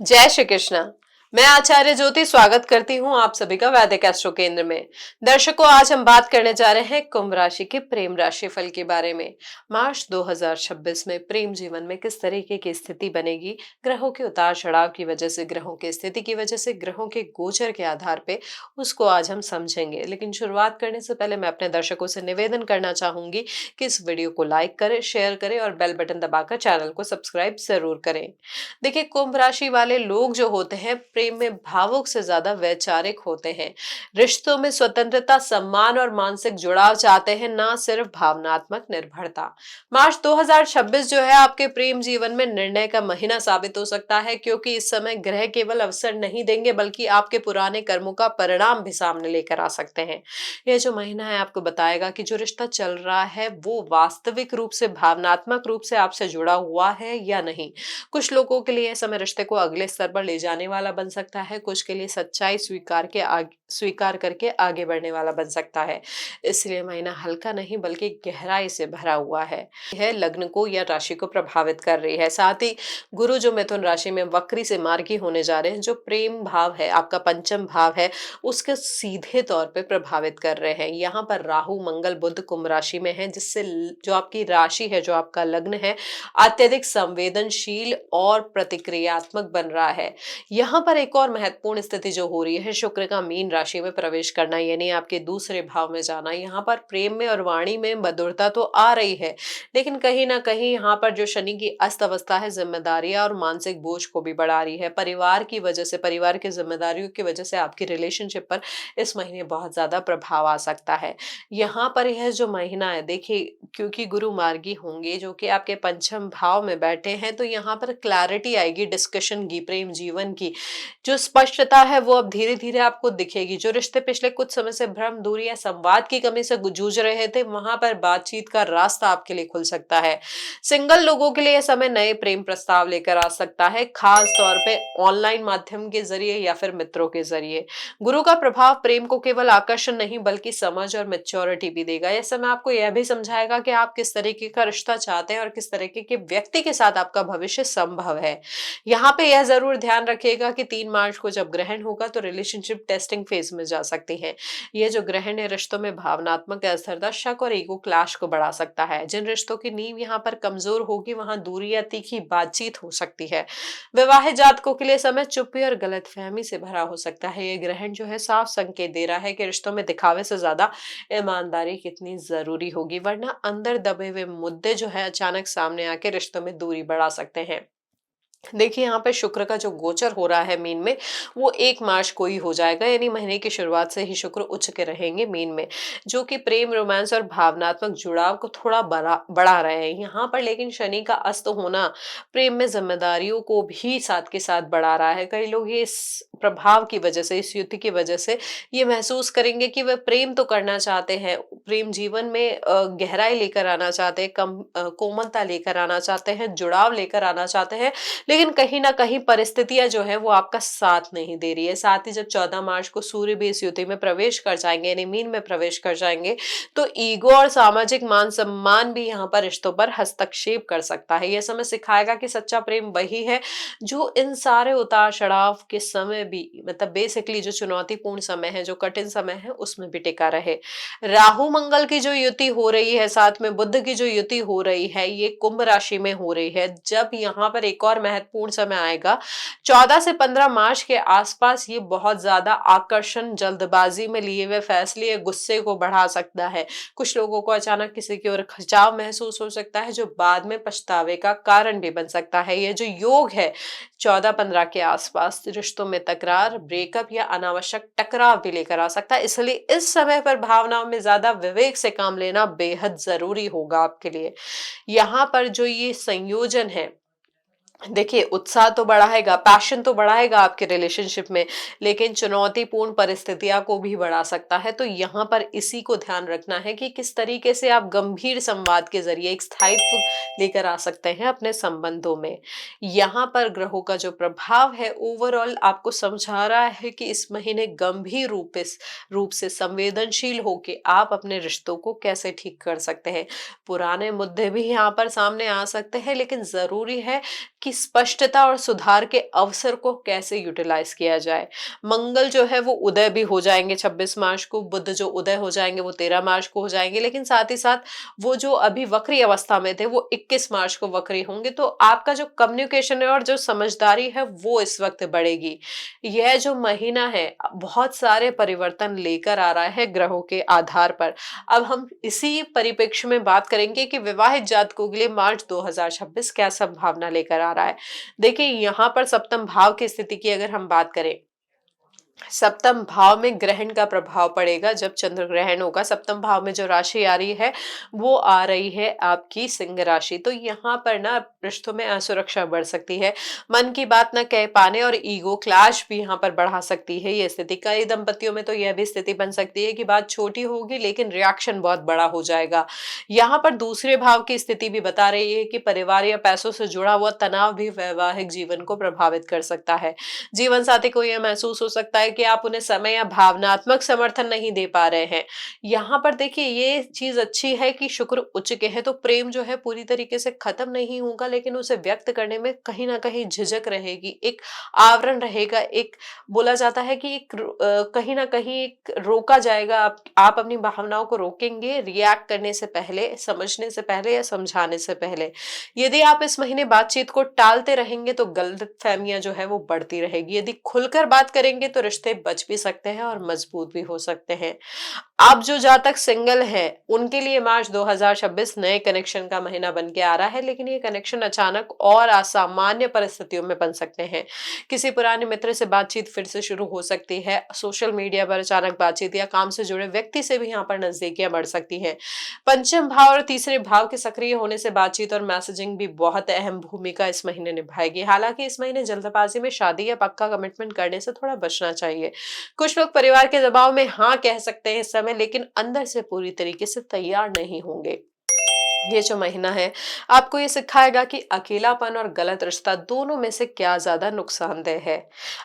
जय श्री कृष्णा। मैं आचार्य ज्योति स्वागत करती हूँ आप सभी का वैदिक एस्ट्रो केंद्र में। दर्शकों, आज हम बात करने जा रहे हैं कुंभ राशि के प्रेम राशि फल के बारे में। मार्च 2026 में प्रेम जीवन में किस तरीके की स्थिति बनेगी, ग्रहों के उतार चढ़ाव की वजह से, ग्रहों की स्थिति की वजह से, ग्रहों के गोचर के आधार पे उसको आज हम समझेंगे। लेकिन शुरुआत करने से पहले मैं अपने दर्शकों से निवेदन करना चाहूंगी कि इस वीडियो को लाइक करें, शेयर करें और बेल बटन दबाकर चैनल को सब्सक्राइब जरूर करें। देखिए, कुंभ राशि वाले लोग जो होते हैं प्रेम में भावुक से ज्यादा वैचारिक होते हैं। रिश्तों में स्वतंत्रता, सम्मान और मानसिक जुड़ाव चाहते हैं, ना सिर्फ भावनात्मक निर्भरता। मार्च 2026 जो है आपके प्रेम जीवन में निर्णय का महीना साबित हो सकता है, क्योंकि इस समय ग्रह केवल अवसर नहीं देंगे बल्कि आपके पुराने कर्मों का परिणाम भी सामने लेकर आ सकते हैं। यह जो महीना है आपको बताएगा कि जो रिश्ता चल रहा है वो वास्तविक रूप से, भावनात्मक रूप से आपसे जुड़ा हुआ है या नहीं। कुछ लोगों के लिए समय रिश्ते को अगले स्तर पर ले जाने वाला बन सकता है, कुछ के लिए सच्चाई स्वीकार करके आगे बढ़ने वाला बन सकता है। इसलिए महीना हल्का नहीं बल्कि गहराई से भरा हुआ है। यह लग्न को या राशि को प्रभावित कर रही है। साथ ही गुरु जो मिथुन राशि में वक्री से मार्गी होने जा रहे हैं, जो प्रेम भाव है, आपका पंचम भाव है, उसके सीधे तौर पे प्रभावित कर रहे हैं। यहाँ पर राहु मंगल बुध कुंभ राशि में है, जिससे जो आपकी राशि है, जो आपका लग्न है, अत्यधिक संवेदनशील और प्रतिक्रियात्मक बन रहा है। यहाँ पर एक और महत्वपूर्ण स्थिति जो हो रही है, शुक्र का मीन राशि में प्रवेश करना, यानी आपके दूसरे भाव में जाना। यहाँ पर प्रेम में और वाणी में मधुरता तो आ रही है, लेकिन कहीं ना कहीं यहाँ पर जो शनि की अस्त अवस्था है, जिम्मेदारियां और मानसिक बोझ को भी बढ़ा रही है। परिवार की वजह से, परिवार की जिम्मेदारियों की वजह से आपकी रिलेशनशिप पर इस महीने बहुत ज्यादा प्रभाव आ सकता है। यहाँ पर यह जो महीना है, देखिए, क्योंकि गुरु मार्गी होंगे जो कि आपके पंचम भाव में बैठे हैं, तो यहाँ पर क्लैरिटी आएगी डिस्कशन की, प्रेम जीवन की। जो स्पष्टता है वो अब धीरे धीरे आपको दिखेगी। जो रिश्ते पिछले कुछ समय से भ्रम, दूरी या संवाद की कमी से जूझ रहे थे, वहां पर बातचीत का रास्ता आपके लिए खुल सकता है। सिंगल लोगों के लिए यह समय नए प्रेम प्रस्ताव लेकर आ सकता है, खास तौर पे ऑनलाइन माध्यम के जरिए या फिर मित्रों के जरिए। गुरु का प्रभाव प्रेम को केवल आकर्षण नहीं बल्कि समझ और मेच्योरिटी भी देगा। यह समय आपको यह भी समझाएगा कि आप किस तरीके का रिश्ता चाहते हैं और किस तरीके के व्यक्ति के साथ आपका भविष्य संभव है। यहाँ पे यह जरूर ध्यान रखिएगा कि 3 मार्च को जब ग्रहण होगा तो रिलेशनशिप टेस्टिंग फेज में जा सकती है। यह जो ग्रहण है रिश्तों में भावनात्मक अस्थिरता, शक और ईगो क्लैश को बढ़ा सकता है। जिन रिश्तों की नींव यहाँ पर कमजोर होगी, वहां दूरी या तीखी बातचीत हो सकती है। विवाहित जातकों के लिए समय चुप्पी और गलतफहमी से भरा हो सकता है। ये ग्रहण जो है साफ संकेत दे रहा है कि रिश्तों में दिखावे से ज्यादा ईमानदारी कितनी जरूरी होगी, वरना अंदर दबे हुए मुद्दे जो है अचानक सामने आके रिश्तों में दूरी बढ़ा सकते हैं। देखिए, यहाँ पे शुक्र का जो गोचर हो रहा है मीन में, वो 1 मार्च को ही हो जाएगा, यानी महीने की शुरुआत से ही शुक्र उच्च के रहेंगे मीन में, जो कि प्रेम, रोमांस और भावनात्मक जुड़ाव को थोड़ा बढ़ा रहे हैं यहाँ पर। लेकिन शनि का अस्त होना प्रेम में जिम्मेदारियों को भी साथ के साथ बढ़ा रहा है। कई लोग ये इस प्रभाव की वजह से, इस युति की वजह से ये महसूस करेंगे कि वे प्रेम तो करना चाहते हैं, प्रेम जीवन में गहराई लेकर आना चाहते हैं, कोमलता लेकर आना चाहते हैं, जुड़ाव लेकर आना चाहते हैं, लेकिन कहीं ना कहीं परिस्थितियां जो है वो आपका साथ नहीं दे रही है। साथ ही जब 14 मार्च को सूर्य भी इस युति में प्रवेश कर जाएंगे, यानी मीन में प्रवेश कर जाएंगे, तो ईगो और सामाजिक मान सम्मान भी यहाँ पर रिश्तों पर हस्तक्षेप कर सकता है। यह समय सिखाएगा कि सच्चा प्रेम वही है जो इन सारे उतार चढ़ाव के समय भी, मतलब बेसिकली जो चुनौतीपूर्ण समय है, जो कठिन समय है, उसमें भी टिका रहे। राहु मंगल की जो युति हो रही है, साथ में बुध की जो युति हो रही है, ये कुंभ राशि में हो रही है। जब यहाँ पर एक और महत्वपूर्ण समय आएगा 14 से 15 मार्च के आसपास, ये बहुत ज्यादा आकर्षण, जल्दबाजी में लिए हुए फैसले या गुस्से को बढ़ा सकता है। कुछ लोगों को अचानक किसी की ओर खिंचाव महसूस हो सकता है, जो बाद में पछतावे का कारण भी बन सकता है। ये जो योग है 14-15 के आसपास, रिश्तों में तकरार, ब्रेकअप या अनावश्यक टकराव भी लेकर आ सकता है। इसलिए इस समय पर भावनाओं में ज्यादा विवेक से काम लेना बेहद जरूरी होगा आपके लिए। यहाँ पर जो ये संयोजन है, देखिए, उत्साह तो बढ़ाएगा, पैशन तो बढ़ाएगा आपके रिलेशनशिप में, लेकिन चुनौतीपूर्ण परिस्थितियां को भी बढ़ा सकता है। तो यहाँ पर इसी को ध्यान रखना है कि किस तरीके से आप गंभीर संवाद के जरिए एक स्थायित्व लेकर आ सकते हैं अपने संबंधों में। यहाँ पर ग्रहों का जो प्रभाव है ओवरऑल आपको समझा रहा है कि इस महीने गंभीर रूप से संवेदनशील होके आप अपने रिश्तों को कैसे ठीक कर सकते हैं। पुराने मुद्दे भी यहाँ पर सामने आ सकते हैं, लेकिन जरूरी है कि आपकी स्पष्टता और सुधार के अवसर को कैसे यूटिलाइज किया जाए। मंगल जो है वो उदय भी हो जाएंगे 26 मार्च को, बुध जो उदय हो जाएंगे वो 13 मार्च को हो जाएंगे, लेकिन साथ ही साथ वो जो अभी वक्री अवस्था में थे वो 21 मार्च को वक्री होंगे। तो आपका जो कम्युनिकेशन है और जो समझदारी है वो इस वक्त बढ़ेगी। यह जो महीना है बहुत सारे परिवर्तन लेकर आ रहा है ग्रहों के आधार पर। अब हम इसी परिप्रेक्ष्य में बात करेंगे कि विवाहित जातकों के लिए मार्च 2026 क्या संभावना लेकर आ रहा है। देखिए, यहाँ पर सप्तम भाव की स्थिति की अगर हम बात करें, सप्तम भाव में ग्रहण का प्रभाव पड़ेगा। जब चंद्र ग्रहण होगा, सप्तम भाव में जो राशि आ रही है वो आ रही है आपकी सिंह राशि। तो यहाँ पर ना रिश्तों में असुरक्षा बढ़ सकती है, मन की बात न कह पाने और ईगो क्लैश भी यहाँ पर बढ़ा सकती है ये स्थिति। कई दंपतियों में तो यह भी स्थिति बन सकती है कि बात छोटी होगी लेकिन रिएक्शन बहुत बड़ा हो जाएगा। यहाँ पर दूसरे भाव की स्थिति भी बता रही है कि परिवार या पैसों से जुड़ा हुआ तनाव भी वैवाहिक जीवन को प्रभावित कर सकता है। जीवन साथी को यह महसूस हो सकता है कि आप उन्हें समय या भावनात्मक समर्थन नहीं दे पा रहे हैं। यहाँ पर देखिए, ये चीज अच्छी है कि शुक्र उच्च के है तो प्रेम जो है पूरी तरीके से खत्म नहीं होगा, लेकिन उसे व्यक्त करने में कहीं ना कहीं झिझक रहेगी, एक आवरण रहेगा, एक बोला जाता है कि कहीं ना कहीं एक रोका जाएगा। आप अपनी भावनाओं को रोकेंगे रिएक्ट करने से पहले, समझने से पहले या समझाने से पहले। यदि आप इस महीने बातचीत को टालते रहेंगे तो गलतफहमियां जो है वो बढ़ती रहेगी। यदि खुलकर बात करेंगे तो रिश्ते बच भी सकते हैं और मजबूत भी हो सकते हैं। अब जो जातक सिंगल है उनके लिए मार्च 2026 नए कनेक्शन का महीना बन के आ रहा है, लेकिन ये कनेक्शन अचानक और असामान्य परिस्थितियों में बन सकते हैं। किसी पुराने मित्र से बातचीत फिर से शुरू हो सकती है, सोशल मीडिया पर अचानक बातचीत या काम से जुड़े व्यक्ति से भी यहाँ पर नजदीकियां बढ़ सकती हैं। पंचम भाव और तीसरे भाव के सक्रिय होने से बातचीत और मैसेजिंग भी बहुत अहम भूमिका इस महीने निभाएगी। हालांकि इस महीने जल्दबाजी में शादी या पक्का कमिटमेंट करने से थोड़ा बचना चाहिए। कुछ लोग परिवार के दबाव में हाँ कह सकते हैं इस समय, लेकिन अंदर से पूरी तरीके से तैयार नहीं होंगे। ये जो महीना है आपको ये सिखाएगा कि अकेलापन और गलत रिश्ता दोनों में से क्या ज्यादा नुकसानदेह है।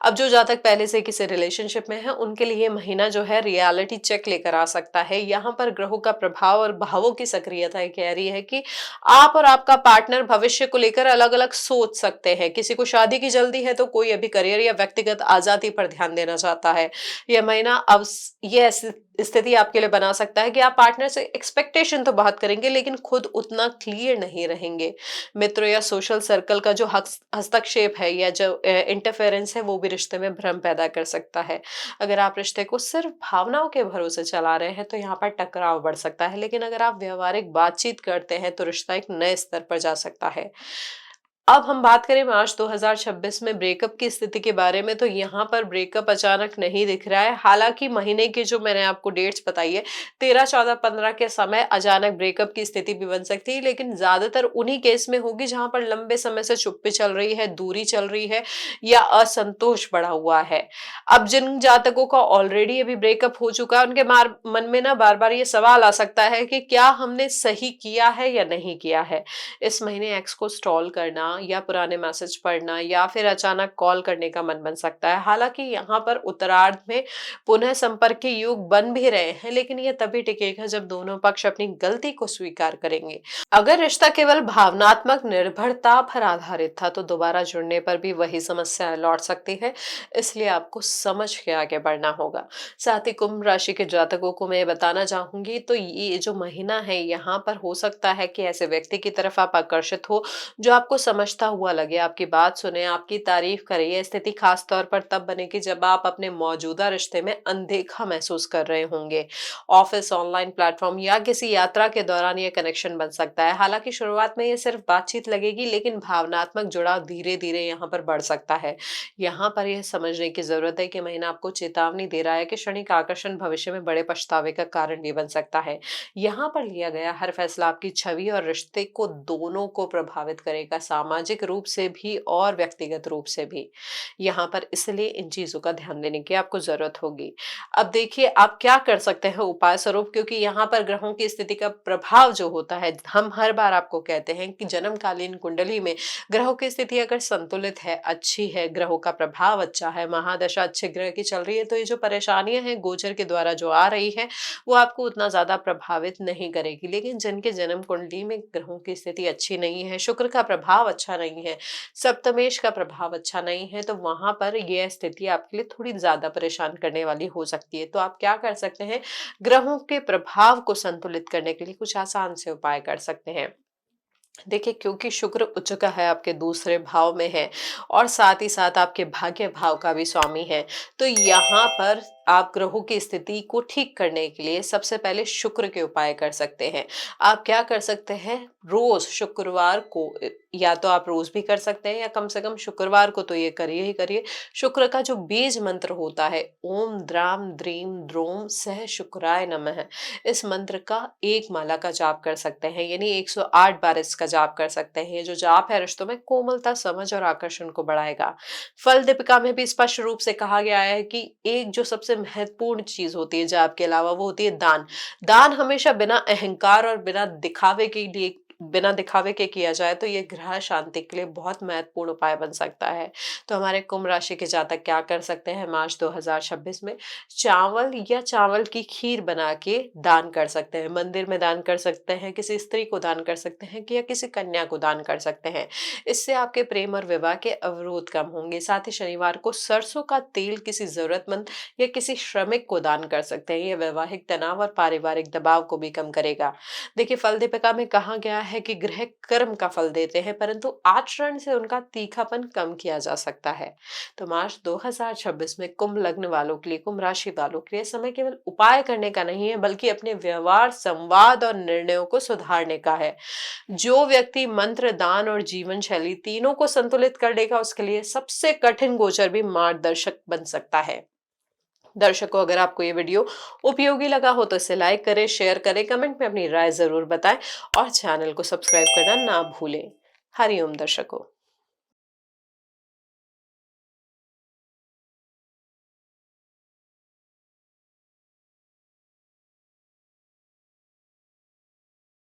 अब जो जातक पहले से किसी रिलेशनशिप में है उनके लिए ये महीना जो है रियलिटी चेक लेकर आ सकता है। यहाँ पर ग्रहों का प्रभाव और भावों की सक्रियता ये कह रही है कि आप और आपका पार्टनर भविष्य को लेकर अलग अलग सोच सकते हैं। किसी को शादी की जल्दी है तो कोई अभी करियर या व्यक्तिगत आजादी पर ध्यान देना चाहता है। यह महीना अब ये ऐसी स्थिति आपके लिए बना सकता है कि आप पार्टनर से एक्सपेक्टेशन तो बहुत करेंगे लेकिन खुद उतना क्लियर नहीं रहेंगे। मित्रों या सोशल सर्कल का जो हस्तक्षेप है या जो इंटरफेरेंस है वो भी रिश्ते में भ्रम पैदा कर सकता है। अगर आप रिश्ते को सिर्फ भावनाओं के भरोसे चला रहे हैं तो यहाँ पर टकराव बढ़ सकता है, लेकिन अगर आप व्यवहारिक बातचीत करते हैं तो रिश्ता एक नए स्तर पर जा सकता है। अब हम बात करें मार्च 2026 में ब्रेकअप की स्थिति के बारे में, तो यहाँ पर ब्रेकअप अचानक नहीं दिख रहा है। हालांकि महीने की जो मैंने आपको डेट्स बताई है 13, 14, 15 के समय अचानक ब्रेकअप की स्थिति भी बन सकती है, लेकिन ज्यादातर उन्हीं केस में होगी जहां पर लंबे समय से चुप्पी चल रही है, दूरी चल रही है या असंतोष बढ़ा हुआ है। अब जिन जातकों का ऑलरेडी अभी ब्रेकअप हो चुका है उनके मन में ना बार बार ये सवाल आ सकता है कि क्या हमने सही किया है या नहीं किया है। इस महीने एक्स को स्टॉल करना या पुराने मैसेज पढ़ना या फिर अचानक कॉल करने का मन बन सकता है। हालांकि यहाँ पर उत्तरार्ध में पुनः संपर्क के योग बन भी रहे हैं, लेकिन यह तभी टिकेगा जब दोनों पक्ष अपनी गलती को स्वीकार करेंगे। अगर रिश्ता केवल भावनात्मक निर्भरता पर आधारित था तो दोबारा जुड़ने पर भी वही समस्या लौट सकती है, इसलिए आपको समझ के आगे बढ़ना होगा। साथ ही कुंभ राशि के जातकों को मैं बताना चाहूंगी, तो ये जो महीना है यहाँ पर हो सकता है कि ऐसे व्यक्ति की तरफ आप आकर्षित हो जो आपको समझता हुआ लगे, आपकी बात सुने, आपकी तारीफ करे। यह स्थिति खास तौर पर तब बनेगी जब आप अपने मौजूदा रिश्ते में अनदेखा महसूस कर रहे होंगे। ऑफिस, ऑनलाइन प्लेटफॉर्म या किसी यात्रा के दौरान यह कनेक्शन बन सकता है। हालांकि शुरुआत में ये सिर्फ बातचीत लगेगी, लेकिन भावनात्मक जुड़ाव धीरे धीरे यहाँ पर बढ़ सकता है। यहाँ पर यह समझने की जरूरत है कि महीना आपको चेतावनी दे रहा है कि क्षणिक आकर्षण भविष्य में बड़े पछतावे का कारण भी बन सकता है। यहाँ पर लिया गया हर फैसला आपकी छवि और रिश्ते को दोनों को प्रभावित करेगा, सामाजिक रूप से भी और व्यक्तिगत रूप से भी। यहाँ पर इसलिए इन चीजों का ध्यान देने की आपको जरूरत होगी। अब देखिए आप क्या कर सकते हैं उपाय स्वरूप, क्योंकि यहाँ पर ग्रहों की स्थिति का प्रभाव जो होता है, हम हर बार आपको कहते हैं कि जन्मकालीन कुंडली में ग्रहों की स्थिति अगर संतुलित है, अच्छी है, ग्रहों का प्रभाव अच्छा है, महादशा अच्छे ग्रह की चल रही है, तो ये जो परेशानियां हैं गोचर के द्वारा जो आ रही है वो आपको उतना ज्यादा प्रभावित नहीं करेगी। लेकिन जिनके जन्म कुंडली में ग्रहों की स्थिति अच्छी नहीं है, शुक्र का प्रभाव अच्छा अच्छा नहीं है, सप्तमेश का प्रभाव अच्छा नहीं है, तो वहां पर यह स्थिति आपके लिए थोड़ी ज्यादा परेशान करने वाली हो सकती है। तो आप क्या कर सकते हैं, ग्रहों के प्रभाव को संतुलित करने के लिए कुछ आसान से उपाय कर सकते हैं। देखिए, क्योंकि शुक्र उच्च का है, आपके दूसरे भाव में है और साथ ही साथ आपके भाग्य भाव का भी स्वामी है, तो यहाँ पर आप ग्रहों की स्थिति को ठीक करने के लिए सबसे पहले शुक्र के उपाय कर सकते हैं। आप क्या कर सकते हैं, रोज शुक्रवार को या तो आप रोज भी कर सकते हैं या कम से कम शुक्रवार को तो ये करिए ही करिए। शुक्र का जो बीज मंत्र होता है, ओम द्राम द्रीम द्रोम सह शुक्राय नमः, इस मंत्र का एक माला का जाप कर सकते हैं, यानी 108 बार इसका जाप कर सकते हैं। ये जो जाप है रिश्तों में कोमलता, समझ और आकर्षण को बढ़ाएगा। फल दीपिका में भी स्पष्ट रूप से कहा गया है कि एक जो सबसे महत्वपूर्ण चीज होती है जाप के अलावा, वो होती है दान। दान हमेशा बिना अहंकार और बिना दिखावे के किया जाए तो ये ग्रह शांति के लिए बहुत महत्वपूर्ण उपाय बन सकता है। तो हमारे कुंभ राशि के जातक क्या कर सकते हैं, मार्च 2026 में चावल या चावल की खीर बना के दान कर सकते हैं, मंदिर में दान कर सकते हैं, किसी स्त्री को दान कर सकते हैं कि या किसी कन्या को दान कर सकते हैं। इससे आपके प्रेम और विवाह के अवरोध कम होंगे। साथ ही शनिवार को सरसों का तेल किसी जरूरतमंद या किसी श्रमिक को दान कर सकते हैं। ये वैवाहिक तनाव और पारिवारिक दबाव को भी कम करेगा। देखिए, फल दीपिका में कहा गया है कि ग्रह कर्म का फल देते हैं, परंतु आचरण से उनका तीखापन कम किया जा सकता है। तो मार्च 2026 में कुंभ लग्न वालों के लिए, कुंभ राशि वालों के लिए समय केवल उपाय करने का नहीं है, बल्कि अपने व्यवहार, संवाद और निर्णयों को सुधारने का है। जो व्यक्ति मंत्र, दान और जीवन शैली तीनों को संतुलित कर लेगा, उसके लिए सबसे कठिन गोचर भी मार्गदर्शक बन सकता है। दर्शकों, अगर आपको ये वीडियो उपयोगी लगा हो तो इसे लाइक करें, शेयर करें, कमेंट में अपनी राय जरूर बताएं और चैनल को सब्सक्राइब करना ना भूलें। हरिओम दर्शकों।